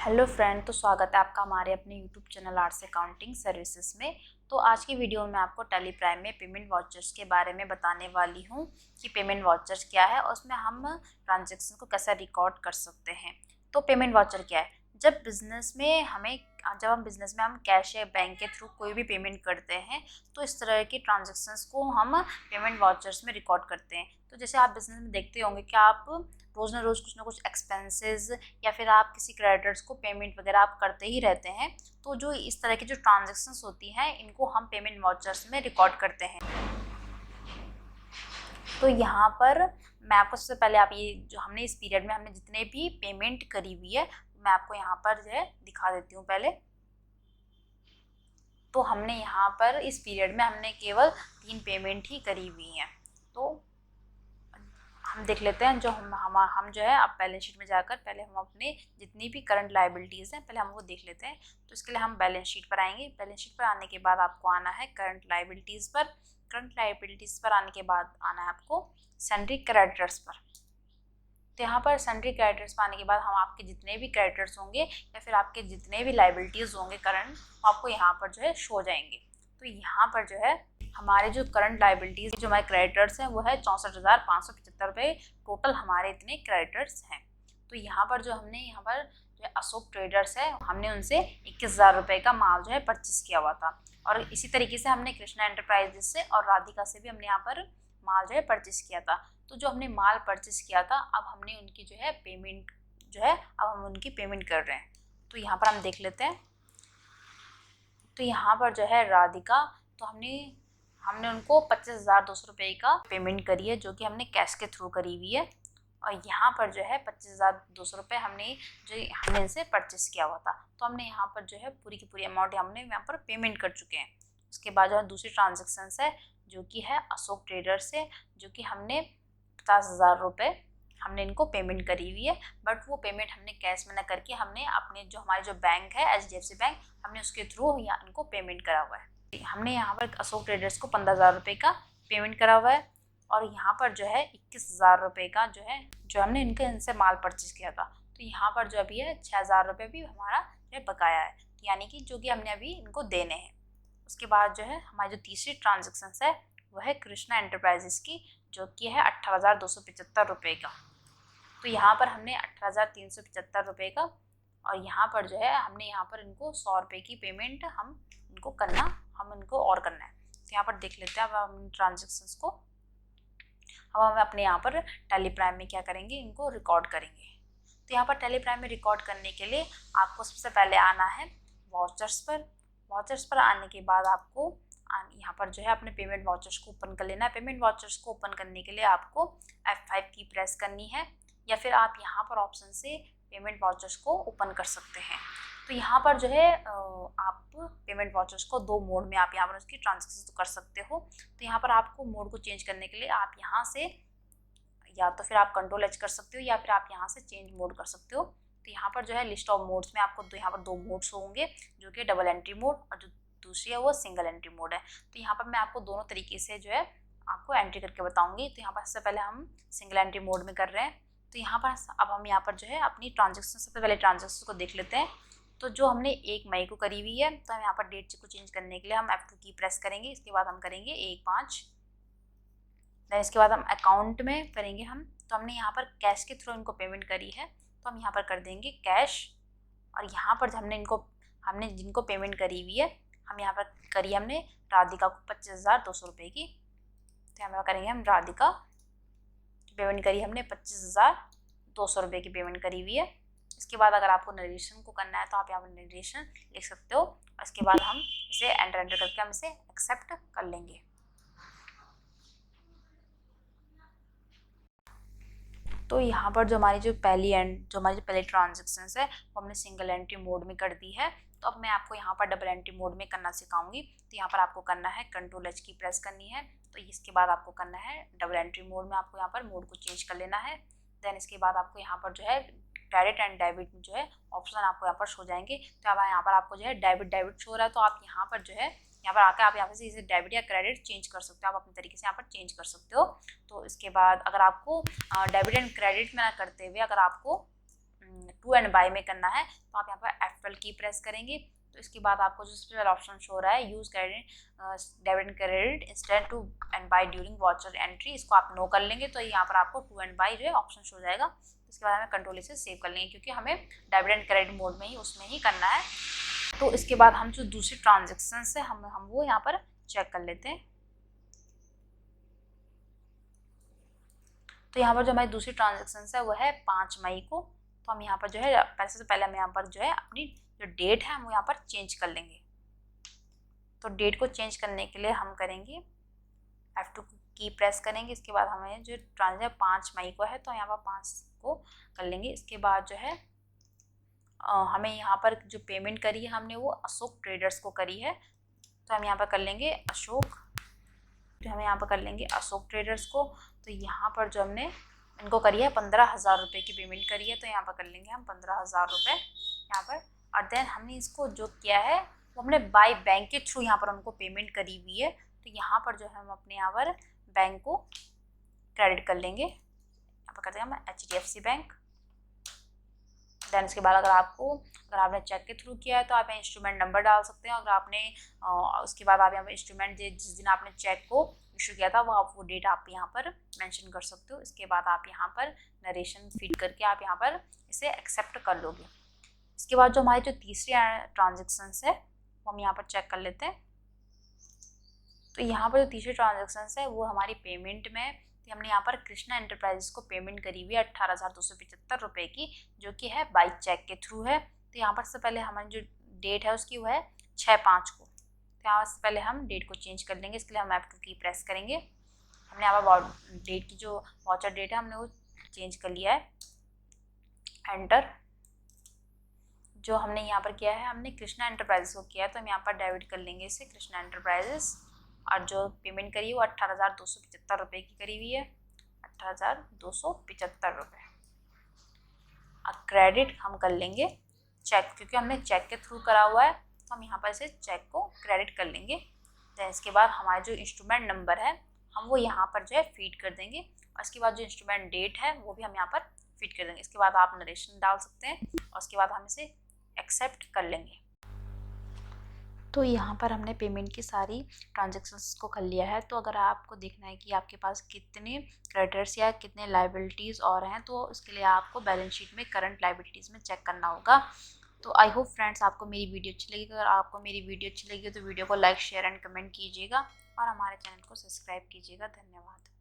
Hello friend, तो स्वागत है आपका हमारे अपने YouTube channel arts accounting services में। तो आज की वीडियो में आपको टैली प्राइम में पेमेंट वाउचर्स के बारे में बताने वाली हूँ कि पेमेंट वाउचर्स क्या है और उसमें हम ट्रांजैक्शन को कैसे रिकॉर्ड कर सकते हैं। तो पेमेंट वाउचर क्या है? जब हम बिजनेस में हम कैश या बैंक के थ्रू कोई भी पेमेंट करते हैं तो इस तरह की ट्रांजैक्शंस को हम पेमेंट वाउचर्स में रिकॉर्ड करते हैं। तो जैसे आप बिजनेस में देखते होंगे कि आप रोज़ ना कुछ एक्सपेंसेस या फिर आप किसी क्रेडिटर्स को पेमेंट वगैरह आप करते ही रहते हैं। तो जो इस तरह की जो ट्रांजैक्शंस होती हैं इनको हम पेमेंट वाउचर्स में रिकॉर्ड करते हैं। तो यहाँ पर मैं आपको सबसे पहले आप ये जो हमने इस पीरियड में हमने जितने भी पेमेंट करी हुई है मैं आपको यहाँ पर जो है दिखा देती हूँ पहले। तो हमने यहाँ पर इस पीरियड में हमने केवल 3 पेमेंट ही करी हुई हैं। तो हम देख लेते हैं जो हम जो है अब बैलेंस शीट में जाकर पहले हम अपने जितनी भी करंट लायबिलिटीज़ हैं पहले हम वो देख लेते हैं। तो इसके लिए हम बैलेंस शीट पर आएंगे। बैलेंस शीट पर आने के बाद आपको आना है करंट लायबिलिटीज़ पर। करंट लायबिलिटीज़ पर आने के बाद आना है आपको सन्ड्री क्रेडिटर्स पर। तो यहाँ पर सन्ड्री क्रेडिटर्स पर आने के बाद हम आपके जितने भी क्रेडिटर्स होंगे या फिर आपके जितने भी लायबिलिटीज़ होंगे करंट आपको यहाँ पर जो है शो जाएंगे। तो यहाँ पर जो है हमारे जो करंट लायबिलिटीज़ जो हमारे क्रेडिटर्स हैं वो है 64,575 रुपये। टोटल हमारे इतने क्रेडिटर्स हैं। तो यहाँ पर जो जो अशोक ट्रेडर्स है हमने उनसे 21,000 रुपये का माल जो है परचेस किया हुआ था। और इसी तरीके से हमने कृष्णा एंटरप्राइजेस से और राधिका से भी हमने यहाँ पर माल जो है परचेस किया था। तो जो हमने माल परचेस किया था अब हमने उनकी जो है पेमेंट जो है अब हम उनकी पेमेंट कर रहे हैं। तो यहाँ पर हम देख लेते हैं। तो यहाँ पर जो है राधिका तो हमने उनको 25,200 रुपये का पेमेंट करी है जो कि हमने कैश के थ्रू करी हुई है। और यहाँ पर जो है 25,200 रुपये हमने इनसे परचेस किया हुआ था। तो हमने यहाँ पर जो है पूरी की पूरी अमाउंट हमने यहाँ पर पेमेंट कर चुके हैं। उसके बाद जो है दूसरी ट्रांजेक्शन्स है जो कि है अशोक ट्रेडर से जो कि हमने 50,000 रुपये हमने इनको पेमेंट करी हुई है। बट वो पेमेंट हमने कैश में न करके हमने अपने जो हमारे जो बैंक है HDFC बैंक हमने उसके थ्रू इनको पेमेंट करा हुआ है। हमने यहाँ पर अशोक ट्रेडर्स को 15,000 रुपये का पेमेंट करा हुआ है। और यहाँ पर जो है 21,000 रुपये का जो हमने इनसे माल परचेज किया था। तो यहाँ पर जो अभी है 6,000 रुपये भी हमारा जो है बकाया है यानी कि जो कि हमने अभी इनको देने हैं। उसके बाद जो है हमारी जो तीसरी ट्रांजेक्शन है वो है कृष्णा एंटरप्राइजेस की जो कि है 18,275 रुपये का। तो यहाँ पर हमने 18,375 रुपये का और यहाँ पर जो है हमने यहाँ पर इनको 100 रुपये की पेमेंट हम इनको करना है। तो यहाँ पर देख लेते हैं अब हम ट्रांजेक्शन्स को। अब हम अपने यहाँ पर टैली प्राइम में क्या करेंगे इनको रिकॉर्ड करेंगे। तो यहाँ पर टैली प्राइम में रिकॉर्ड करने के लिए आपको सबसे पहले आना है वाउचर्स पर। वाउचर्स पर आने के बाद आपको यहाँ पर जो है अपने पेमेंट वाउचर्स को ओपन कर लेना है। पेमेंट वाउचर्स को ओपन करने के लिए आपको F5 की प्रेस करनी है या फिर आप यहाँ पर ऑप्शन से पेमेंट वाउचर्स को ओपन कर सकते हैं। तो यहाँ पर जो है आप पेमेंट वाउचर्स को 2 मोड में आप यहाँ पर उसकी ट्रांजेक्शन कर सकते हो। तो यहाँ पर आपको मोड को चेंज करने के लिए आप यहाँ से या तो फिर आप Ctrl+H कर सकते हो या फिर आप यहाँ से चेंज मोड कर सकते हो। तो यहाँ पर जो है लिस्ट ऑफ मोड्स में आपको यहाँ पर 2 मोड्स होंगे जो कि डबल एंट्री मोड और जो दूसरी है वो सिंगल एंट्री मोड है। तो यहाँ पर मैं आपको दोनों तरीके से जो है आपको एंट्री करके बताऊंगी। तो यहाँ पर सबसे पहले हम सिंगल एंट्री मोड में कर रहे हैं। तो यहाँ पर अब हम यहाँ पर जो है अपनी ट्रांजेक्शन सबसे पहले ट्रांजेक्शन को देख लेते हैं। तो जो हमने 1 मई को करी हुई है तो हम यहाँ पर डेट को चेंज करने के लिए हम F2 की प्रेस करेंगे। इसके बाद हम करेंगे 1/5। देन इसके बाद हम अकाउंट में करेंगे हम। तो हमने यहाँ पर कैश के थ्रू इनको पेमेंट करी है तो हम यहाँ पर कर देंगे कैश। और यहाँ पर हमने जिनको पेमेंट करी हुई है हम यहाँ पर करी हमने राधिका को 25,200 रुपये की। तो यहाँ पर करेंगे हम राधिका की पेमेंट करी हमने 25,200 रुपये की पेमेंट करी हुई है। इसके बाद अगर आपको नरेशन को करना है तो आप यहाँ पर नरेशन लिख सकते हो। और इसके बाद हम इसे एंटर करके हम इसे एक्सेप्ट कर लेंगे। तो यहाँ पर जो हमारी पहली ट्रांजेक्शन है वो हमने सिंगल एंट्री मोड में कर दी है। तो अब मैं आपको यहाँ पर डबल एंट्री मोड में करना सिखाऊंगी। तो यहाँ पर आपको करना है Ctrl+H की प्रेस करनी है। तो इसके बाद आपको करना है डबल एंट्री मोड में आपको यहाँ पर मोड को चेंज कर लेना है। देन इसके बाद आपको यहाँ पर जो है क्रेडिट एंड डेबिट जो है ऑप्शन आपको यहाँ पर शो जाएंगे। तो अब यहाँ पर आपको जो है डेबिट शो रहा है तो आप यहाँ पर जो है यहाँ पर आकर आप यहाँ से इसे डेबिट या क्रेडिट चेंज कर सकते हो। आप अपने तरीके से यहाँ पर चेंज कर सकते हो। तो इसके बाद अगर आपको डेबिट एंड क्रेडिट में ना करते हुए अगर आपको 2 टू एंड बाय में करना है तो आप यहाँ पर F12 की प्रेस करेंगे। तो इसके बाद आपको जो सबसे पहला ऑप्शन शो हो रहा है use debit and credit instant to and by during voucher entry, इसको आप नो कर लेंगे तो यहाँ पर आपको टू एंड बाय जो है ऑप्शन शो हो जाएगा। इसके बाद हमें कंट्रोल से सेव कर लेंगे क्योंकि हमें डेबिट एंड क्रेडिट मोड में ही उसमें ही करना है। तो इसके बाद हम जो दूसरी ट्रांजेक्शन है हम वो यहाँ पर चेक कर लेते हैं। तो यहाँ पर जो हमारी दूसरी ट्रांजेक्शन है वो है 5 मई को। तो हम यहाँ पर जो है पैसे से पहले हम यहाँ पर जो है अपनी जो डेट है हम वो यहाँ पर चेंज कर लेंगे। तो डेट को चेंज करने के लिए हम करेंगे F2 की प्रेस करेंगे। इसके बाद हमें जो ट्रांजेक्शन 5 मई को है तो यहाँ पर 5 को कर लेंगे। इसके बाद जो है हमें यहाँ पर जो पेमेंट करी है हमने वो अशोक ट्रेडर्स को करी है। तो हम यहाँ पर कर लेंगे अशोक, तो हमें यहाँ पर कर लेंगे अशोक ट्रेडर्स को। तो यहाँ पर जो हमने इनको करी है 15,000 रुपये की पेमेंट करी है तो यहाँ पर कर लेंगे हम 15,000 रुपये यहाँ पर। और देन हमने इसको जो किया है वो हमने बाय बैंक के थ्रू यहाँ पर उनको पेमेंट करी हुई है। तो यहाँ पर जो है हम अपने यहाँ पर बैंक को क्रेडिट कर लेंगे। यहाँ पर करते हैं हम HDFC बैंक। देन इसके बाद अगर आपने चेक के थ्रू किया है तो आप यहाँ इंस्ट्रूमेंट नंबर डाल सकते हैं। अगर आपने उसके बाद आप यहाँ पर इंस्ट्रूमेंट जिस दिन आपने चेक को इशू किया था वो डेट आप यहाँ पर मेंशन कर सकते हो। इसके बाद आप यहाँ पर नरेशन फीड करके आप यहाँ पर इसे एक्सेप्ट कर लोगे। इसके बाद जो हमारी जो तीसरी ट्रांजेक्शन है वो हम यहाँ पर चेक कर लेते हैं। तो यहाँ पर जो तीसरी ट्रांजेक्शन है वो हमारी पेमेंट में तो हमने यहाँ पर कृष्णा एंटरप्राइजेस को पेमेंट करी हुई है 18,275 रुपये की, जो कि है बाई चेक के थ्रू है। तो यहाँ पर से पहले हमारी जो डेट है उसकी वो है 6/5 को। तो यहाँ से पहले हम डेट को चेंज कर लेंगे। इसके लिए हम F2 की प्रेस करेंगे। हमने यहाँ पर डेट की जो वाउचर डेट है हमने वो चेंज कर लिया है, एंटर। जो हमने यहाँ पर किया है हमने कृष्णा एंटरप्राइजेस को किया है तो हम यहाँ पर डेबिट कर लेंगे इसे कृष्णा एंटरप्राइजेस। और जो पेमेंट करी है वो 18,275 रुपये की करी हुई है, 18,275 रुपये। और क्रेडिट हम कर लेंगे चेक, क्योंकि हमने चेक के थ्रू करा हुआ है तो हम यहाँ पर इसे चेक को क्रेडिट कर लेंगे। देन इसके बाद हमारा जो इंस्ट्रूमेंट नंबर है हम वो यहाँ पर जो है फीड कर देंगे। और इसके बाद जो इंस्ट्रूमेंट डेट है वो भी हम यहाँ पर फीड कर देंगे। इसके बाद आप नरेशन डाल सकते हैं और उसके बाद हम इसे एक्सेप्ट कर लेंगे। तो यहाँ पर हमने पेमेंट की सारी ट्रांजेक्शन्स को कर लिया है। तो अगर आपको देखना है कि आपके पास कितने क्रेडिटर्स या कितने लायबिलिटीज़ और हैं तो इसके लिए आपको बैलेंस शीट में करंट लायबिलिटीज़ में चेक करना होगा। तो आई होप फ्रेंड्स आपको मेरी वीडियो अच्छी लगी। अगर आपको मेरी वीडियो अच्छी लगी तो वीडियो को लाइक शेयर एंड कमेंट कीजिएगा और हमारे चैनल को सब्सक्राइब कीजिएगा। धन्यवाद।